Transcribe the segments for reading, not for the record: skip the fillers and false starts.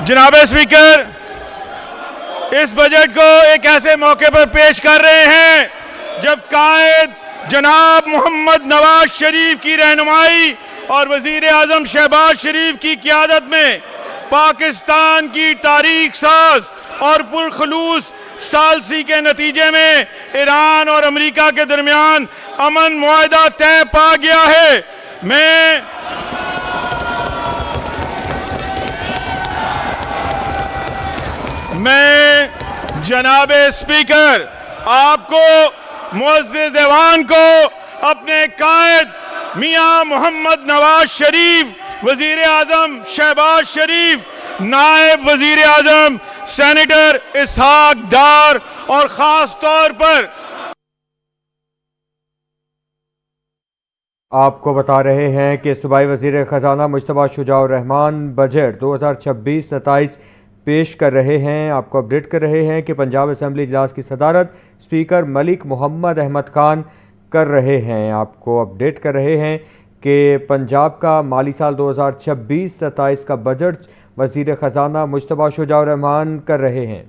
जनाब स्पीकर, इस बजट को एक ऐसे मौके पर पेश कर रहे हैं जब कायद जनाब मोहम्मद नवाज शरीफ की रहनुमाई और वजीर आजम शहबाज शरीफ की क़ियादत में पाकिस्तान की तारीख साज और पुरखलूस सालसी के नतीजे में ईरान और अमेरिका के दरमियान अमन मुआहदा तय पा गया है। मैं जनाब स्पीकर आपको मुअज़्ज़िज़ ऐवान को अपने कायद मियां मोहम्मद नवाज शरीफ, वजीर आजम शहबाज शरीफ, नायब वजीर आजम सेनेटर इसहाक डार और खास तौर पर आपको बता रहे हैं कि सूबाई वजीर खजाना मुश्तबा शुजाउर रहमान बजट 2026-27 पेश कर रहे हैं। आपको अपडेट कर रहे हैं कि पंजाब असम्बली इजलास की सदारत स्पीकर मलिक मोहम्मद अहमद खान कर रहे हैं। आपको अपडेट कर रहे हैं कि पंजाब का माली साल 2026-27 का बजट वजीर खजाना मुश्तबा शुजाउर रहमान कर रहे हैं।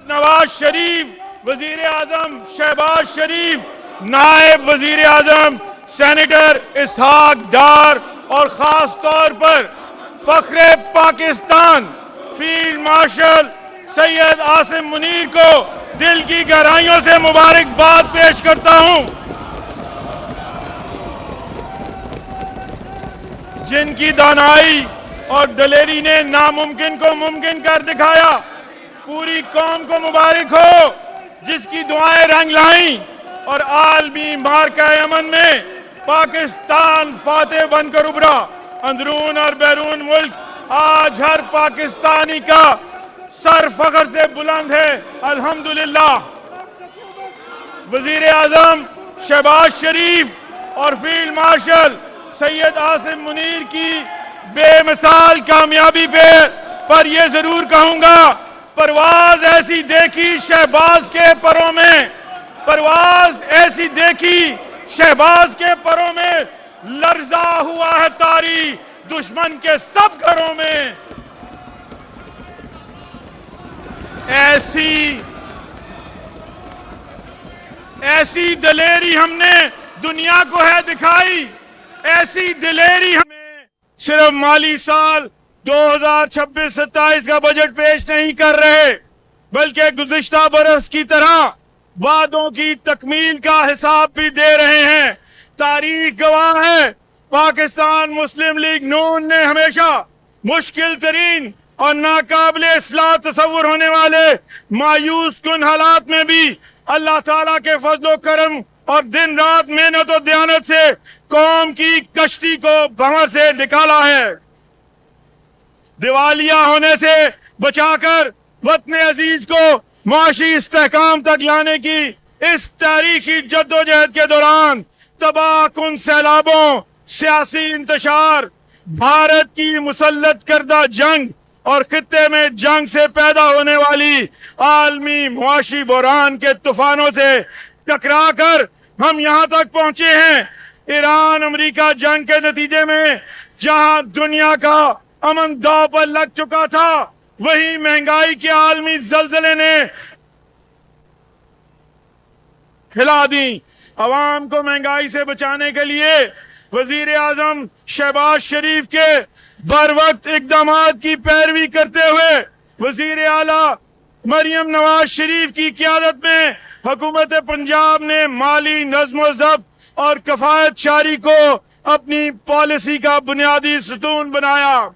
नवाज शरीफ, वजीर आजम शहबाज शरीफ, नायब वजीर आजम सेनेटर इसहाक डार और खास तौर पर फख्रे पाकिस्तान फील्ड मार्शल सैयद आसिम मुनीर को दिल की गहराइयों से मुबारकबाद पेश करता हूं, जिनकी दानाई और दलेरी ने नामुमकिन को मुमकिन कर दिखाया। पूरी कौम को मुबारक हो, जिसकी दुआएं रंग लाई और आलमी मार्का अमन में पाकिस्तान फातेह बनकर उभरा। अंदरून और बैरून मुल्क आज हर पाकिस्तानी का सर फख्र से बुलंद है, अल्हम्दुलिल्लाह। वजीर आजम शहबाज शरीफ और फील्ड मार्शल सैयद आसिम मुनीर की बेमिसाल कामयाबी पर यह जरूर कहूंगा, परवाज ऐसी देखी शहबाज के परों में, परवाज ऐसी देखी शहबाज के परों में, लर्जा हुआ है तारी दुश्मन के सब घरों में। ऐसी दलेरी हमने दुनिया को है दिखाई, ऐसी दिलेरी हमें सिर्फ माली साल 2026-27 का बजट पेश नहीं कर रहे, बल्कि गुज़िश्ता बरस की तरह वादों की तकमील का हिसाब भी दे रहे हैं। तारीख गवाह है, पाकिस्तान मुस्लिम लीग नून ने हमेशा मुश्किल तरीन और नाकाबिले इस्लाह तसव्वुर होने वाले मायूस कुन हालात में भी अल्लाह ताला के फजलो करम और दिन रात मेहनत और दयानत से कौम की कश्ती को भंवर से निकाला है। दिवालिया होने से बचाकर वतन अजीज को माशी इस्तेहकाम तक लाने की इस तारीखी जद्दोजहद के दौरान तबाह कुन सैलाबों, सियासी इंतशार, भारत की मुसल्लत करदा जंग और खित्ते में जंग से पैदा होने वाली आलमी मुआशी बुहरान के तूफानों से टकरा कर हम यहाँ तक पहुंचे हैं। ईरान अमेरिका जंग के नतीजे में जहां दुनिया का अमन दांव पर लग चुका था, वहीं महंगाई के आलमी जलजले ने हिला दी। अवाम को महंगाई से बचाने के लिए वजीर आजम शहबाज शरीफ के बर वक्त इकदामात की पैरवी करते हुए वजीर आला मरियम नवाज शरीफ की क़ियादत में हुकूमत पंजाब ने माली नज़्म ज़ब्त और कफायत शारी को अपनी पॉलिसी का बुनियादी सतून बनाया।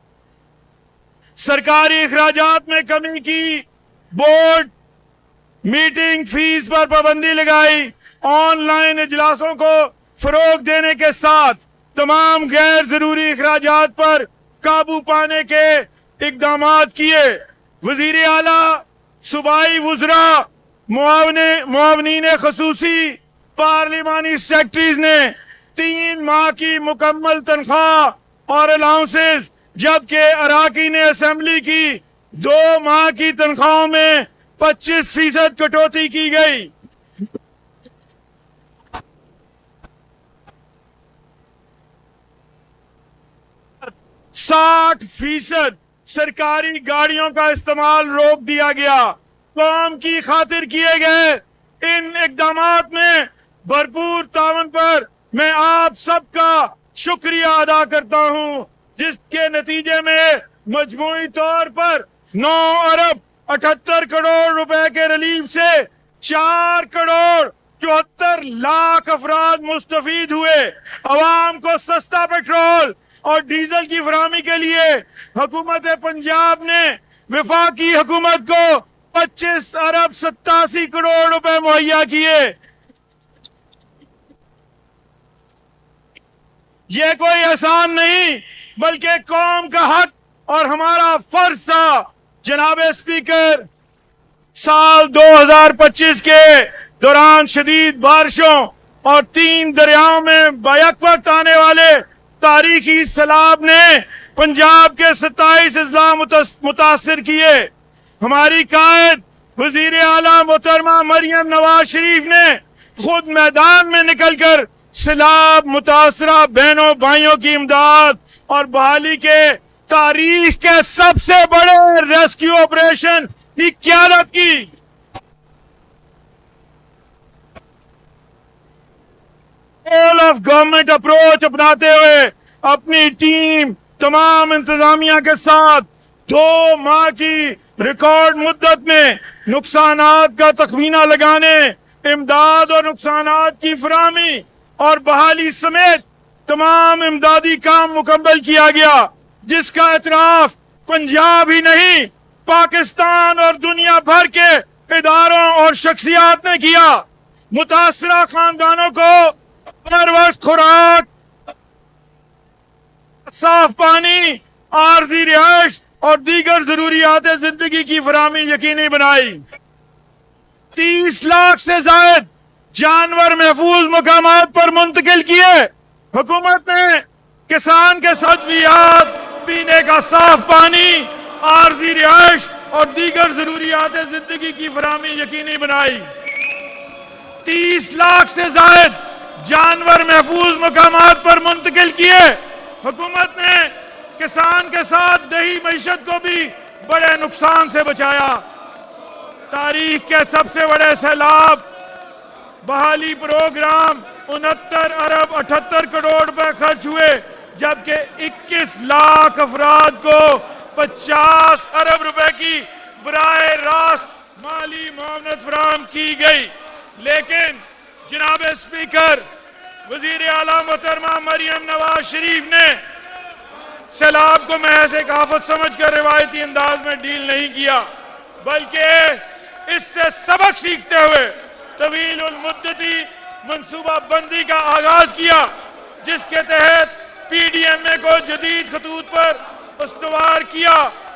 सरकारी अखराजात में कमी की, बोर्ड मीटिंग फीस पर पाबंदी लगाई, ऑनलाइन इजलासों को फरोग देने के साथ तमाम गैर जरूरी अखराजात पर काबू पाने के इकदामात किए। वजीर आला, सूबाई वुज़रा, मुआवनीन खसूसी, पार्लिमानी सेक्रेटरीज ने 3 माह की मुकम्मल तनख्वाह और अलाउंसेस, जबकि अराकीन असेंबली की 2 माह की तनख्वाहों में 25% कटौती की गई। 60% सरकारी गाड़ियों का इस्तेमाल रोक दिया गया। कौम की खातिर किए गए इन इकदामात में भरपूर तावन पर मैं आप सबका शुक्रिया अदा करता हूं, जिसके नतीजे में मजमूई तौर पर 9 अरब 78 करोड़ रुपए के रिलीफ से 4 करोड़ 74 लाख अफराद मुस्तफीद हुए। अवाम को सस्ता पेट्रोल और डीजल की फराहमी के लिए हुकूमत पंजाब ने वफाकी हुकूमत को 25 अरब 87 करोड़ रुपए मुहैया किए। ये कोई एहसान नहीं बल्कि कौम का हक और हमारा फर्ज था। जनाब स्पीकर, साल 2025 के दौरान शदीद बारिशों और 3 दरियाओं में बैक वक्त आने वाले तारीखी सैलाब ने पंजाब के 27 अजला मुतासिर किए। हमारी कायद वजीर आला मोहतरमा मरियम नवाज शरीफ ने खुद मैदान में निकलकर सैलाब मुतासरा बहनों भाइयों की इमदाद और बहाली के तारीख के सबसे बड़े रेस्क्यू ऑपरेशन की क़यादत की। ऑल ऑफ गवर्नमेंट अप्रोच अपनाते हुए अपनी टीम तमाम इंतजामिया के साथ 2 माह की रिकॉर्ड मुद्दत में नुकसानात का तखमीना लगाने, इमदाद और नुकसानात की फराहमी और बहाली समेत तमाम इमदादी काम मुकम्मल किया गया, जिसका एतराफ पंजाब ही नहीं पाकिस्तान और दुनिया भर के इदारों और शख्सियात ने किया। मुतासरा खानदानों को हर वक्त खुराक, साफ पानी, आर्जी रिहाइश और दीगर जरूरियात जिंदगी की फराहमी यकीनी बनाई। 30 लाख से ज्यादा जानवर महफूज मकामात पर मुंतकिल किए। हुकूमत ने किसान के सदवियात, पीने का साफ पानी, आर्जी रिहाइश और दीगर जरूरियात जिंदगी की फराहमी यकीनी बनाई। 30 लाख से ज्यादा जानवर महफूज मकामात पर मुंतकिल किए। हुकूमत ने किसान के साथ दही मईशत को भी बड़े नुकसान से बचाया। तारीख के सबसे बड़े सैलाब बहाली प्रोग्राम 69 अरब 78 करोड़ रुपए खर्च हुए, जबकि 21 लाख अफराद को 50 अरब रुपए की बराह रास्त माली मुआवनत फराहम की गई। लेकिन जनाब स्पीकर, वजीर आला मोहतरमा मरियम नवाज शरीफ ने सैलाब को महज एक आफत समझकर रिवायती अंदाज में डील नहीं किया, बल्कि इससे सबक सीखते हुए तवील उल मुद्दती मंसूबा बंदी का आगाज किया, जिसके तहत PDMA को जदीद खतूत पर उस्तवार किया।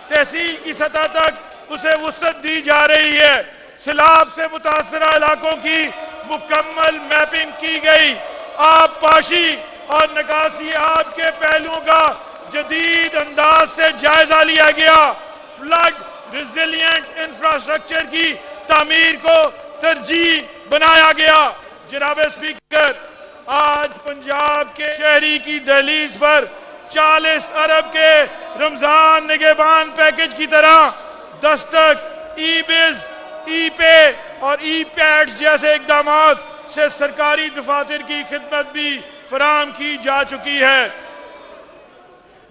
तहसील की सतह तक उसे वुसअत दी जा रही है। सैलाब से मुतासरा इलाकों की मुकम्मल मैपिंग की गई। आब पाशी और निकासियात के पहलुओं का जदीद अंदाज से जायजा लिया गया। फ्लड रेजिलिएंट इंफ्रास्ट्रक्चर की तामीर को तरजीह बनाया गया। जनाब स्पीकर, आज पंजाब के शहरी की दहलीज पर 40 अरब के रमजान निगहबान पैकेज की तरह दस्तक, ई-बिज़, ई-पे और ई-पैड्स जैसे इकदामात से सरकारी दफातर की खिदमत भी फराहम की जा चुकी है।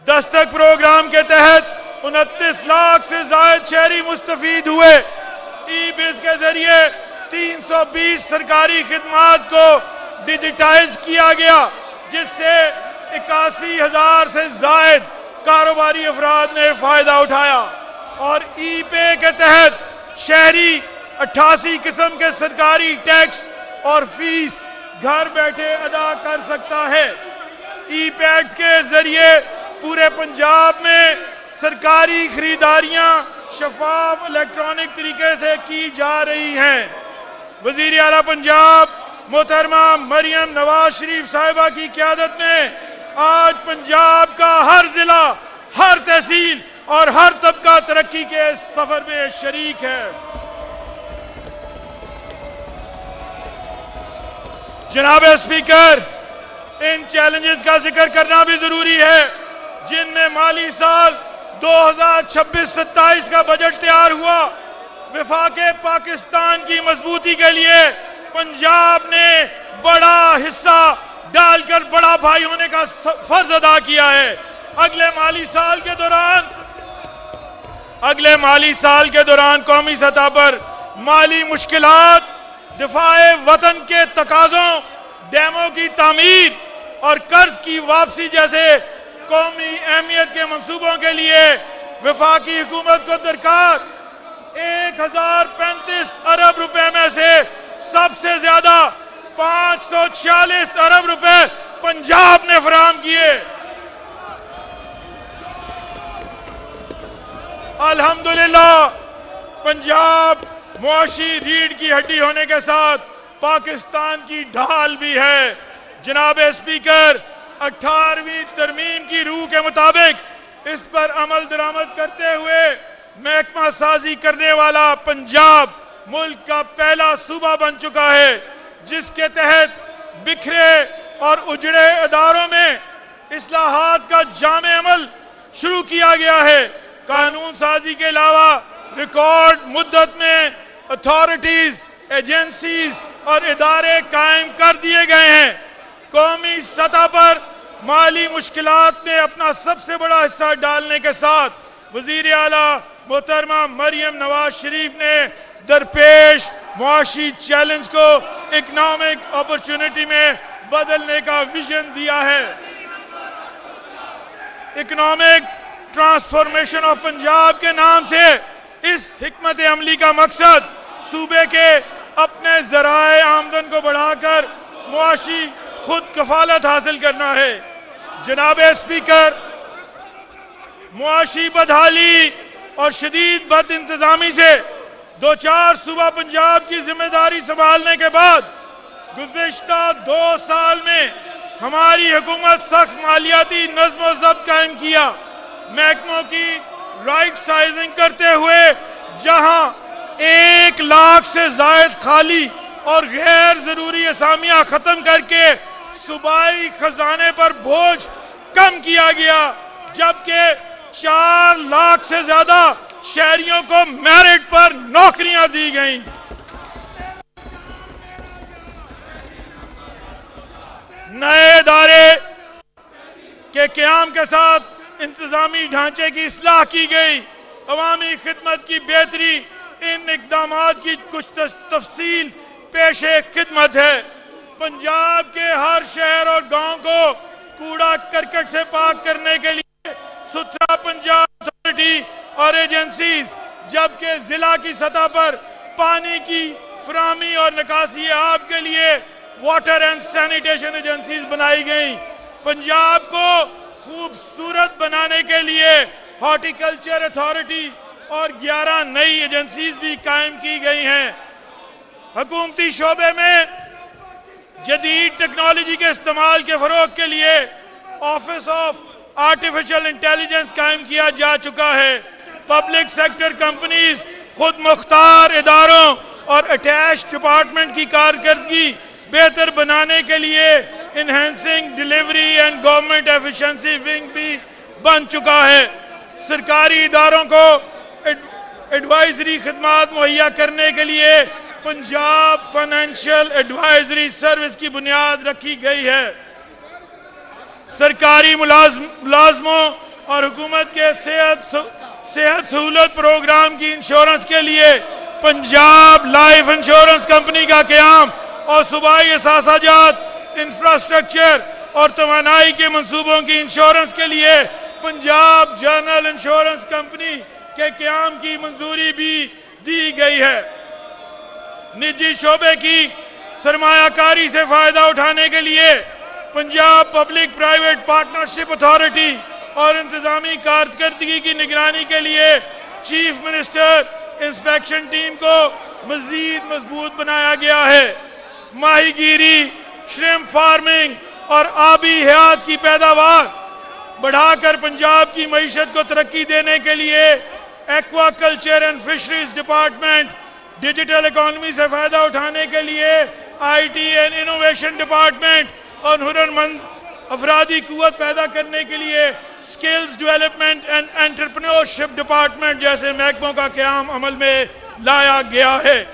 दस्तक प्रोग्राम के तहत 29 लाख से ज्यादा शहरी मुस्तफीद हुए। ई-बिज़ के जरिए 320 सरकारी खिदमात को डिजिटाइज किया गया, जिससे 81,000 से ज्यादा कारोबारी अफराद ने फायदा उठाया। और ई-पे के तहत शहरी 88 किस्म के सरकारी टैक्स और फीस घर बैठे अदा कर सकता है। ई-पैड्स के जरिए पूरे पंजाब में सरकारी खरीदारियां शफाफ इलेक्ट्रॉनिक तरीके से की जा रही हैं। वजीर आला पंजाब मोहतरमा मरियम नवाज शरीफ साहिबा की क़यादत में आज पंजाब का हर जिला, हर तहसील और हर तबका तरक्की के सफर में शरीक है। जनाब स्पीकर, इन चैलेंजेस का जिक्र करना भी जरूरी है, जिनमें माली साल 2026-27 کا بجٹ تیار ہوا. وفاق پاکستان کی مضبوطی کے لیے پنجاب نے بڑا حصہ ڈال کر بڑا بھائی ہونے کا فرض ادا کیا ہے. اگلے مالی سال کے دوران قومی سطح پر مالی مشکلات، دفاع وطن کے تقاضوں، ڈیموں کی تعمیر اور قرض کی واپسی جیسے قومی اہمیت کے منصوبوں کے لیے وفاقی حکومت کو درکار 1035 ارب روپے میں سے سب سے زیادہ 546 ارب روپے پنجاب نے فراہم کیے. الحمدللہ پنجاب معاشی ریڑھ کی ہڈی ہونے کے ساتھ پاکستان کی ڈھال بھی ہے. جناب اسپیکر، 18ویں ترمیم کی روح کے مطابق اس پر عمل درآمد کرتے ہوئے محکمہ سازی کرنے والا پنجاب ملک کا پہلا صوبہ بن چکا ہے، جس کے تحت بکھرے اور اجڑے اداروں میں اصلاحات کا جامع عمل شروع کیا گیا ہے. قانون سازی کے علاوہ ریکارڈ مدت میں اتھارٹیز، ایجنسیز اور ادارے قائم کر دیے گئے ہیں. قومی سطح پر مالی مشکلات میں اپنا سب سے بڑا حصہ ڈالنے کے ساتھ وزیر اعلیٰ محترمہ مریم نواز شریف نے درپیش معاشی چیلنج کو اکنامک اپرچونٹی میں بدلنے کا ویژن دیا ہے. اکنامک ٹرانسفارمیشن آف پنجاب کے نام سے اس حکمت عملی کا مقصد صوبے کے اپنے ذرائع آمدن کو بڑھا کر معاشی خود کفالت حاصل کرنا ہے. جناب اسپیکر، معاشی بدحالی اور شدید بد انتظامی سے دوچار صوبہ پنجاب کی ذمہ داری سنبھالنے کے بعد گزشتہ 2 سال میں ہماری حکومت سخت مالیاتی نظم و ضبط قائم کیا. محکموں کی رائٹ سائزنگ کرتے ہوئے جہاں 1 لاکھ سے زائد خالی اور غیر ضروری اسامیاں ختم کر کے صوبائی خزانے پر بوجھ کم کیا گیا، جبکہ 4 لاکھ سے زیادہ شہریوں کو میرٹ پر نوکریاں دی گئیں. نئے ادارے کے قیام کے ساتھ انتظامی ڈھانچے کی اصلاح کی گئی. عوامی خدمت کی بہتری ان اقدامات کی کچھ تفصیل پیش خدمت ہے. پنجاب کے ہر شہر اور گاؤں کو کوڑا کرکٹ سے پاک کرنے کے لیے ستھرا پنجاب اتھارٹی اور ایجنسیز، جبکہ ضلع کی سطح پر پانی کی فراہمی اور نکاسی آب کے لیے واٹر اینڈ سینیٹیشن ایجنسیز بنائی گئیں. پنجاب کو خوبصورت بنانے کے لیے ہارٹیکلچر اتھارٹی اور 11 نئی ایجنسیز بھی قائم کی گئی ہیں. حکومتی شعبے میں جدید ٹیکنالوجی کے استعمال کے فروغ کے لیے آفس آف آرٹیفیشل انٹیلیجنس قائم کیا جا چکا ہے. پبلک سیکٹر کمپنیز، خود مختار اداروں اور اٹیچ ڈپارٹمنٹ کی کارکردگی بہتر بنانے کے لیے enhancing delivery and government efficiency wing بھی بن چکا ہے. سرکاری اداروں کو ایڈوائزری خدمات مہیا کرنے کے لیے پنجاب فائنینشل ایڈوائزری سروس کی بنیاد رکھی گئی ہے. سرکاری ملازموں اور حکومت کے صحت سہولت پروگرام کی انشورنس کے لیے پنجاب لائف انشورنس کمپنی کا قیام اور صوبائی اثاثہ جات، انفراسٹرکچر اور توانائی کے منصوبوں کی انشورنس کے لیے پنجاب جنرل انشورنس کمپنی کے قیام کی منظوری بھی دی گئی ہے. نجی شعبے کی سرمایہ کاری سے فائدہ اٹھانے کے لیے Punjab public private partnership authority اور انتظامی کارکردگی کی نگرانی کے لیے چیف منسٹر انسپیکشن ٹیم کو مزید مضبوط بنایا گیا ہے. ماہی گیری، شرمپ فارمنگ اور آبی حیات کی پیداوار بڑھا کر پنجاب کی معیشت کو ترقی دینے کے لیے aqua culture and fisheries department, digital economy سے فائدہ اٹھانے کے لیے I T and innovation department اور ہنرمند افرادی قوت پیدا کرنے کے لیے skills development and entrepreneurship department जैसे महकमों का क़याम अमल में लाया गया है।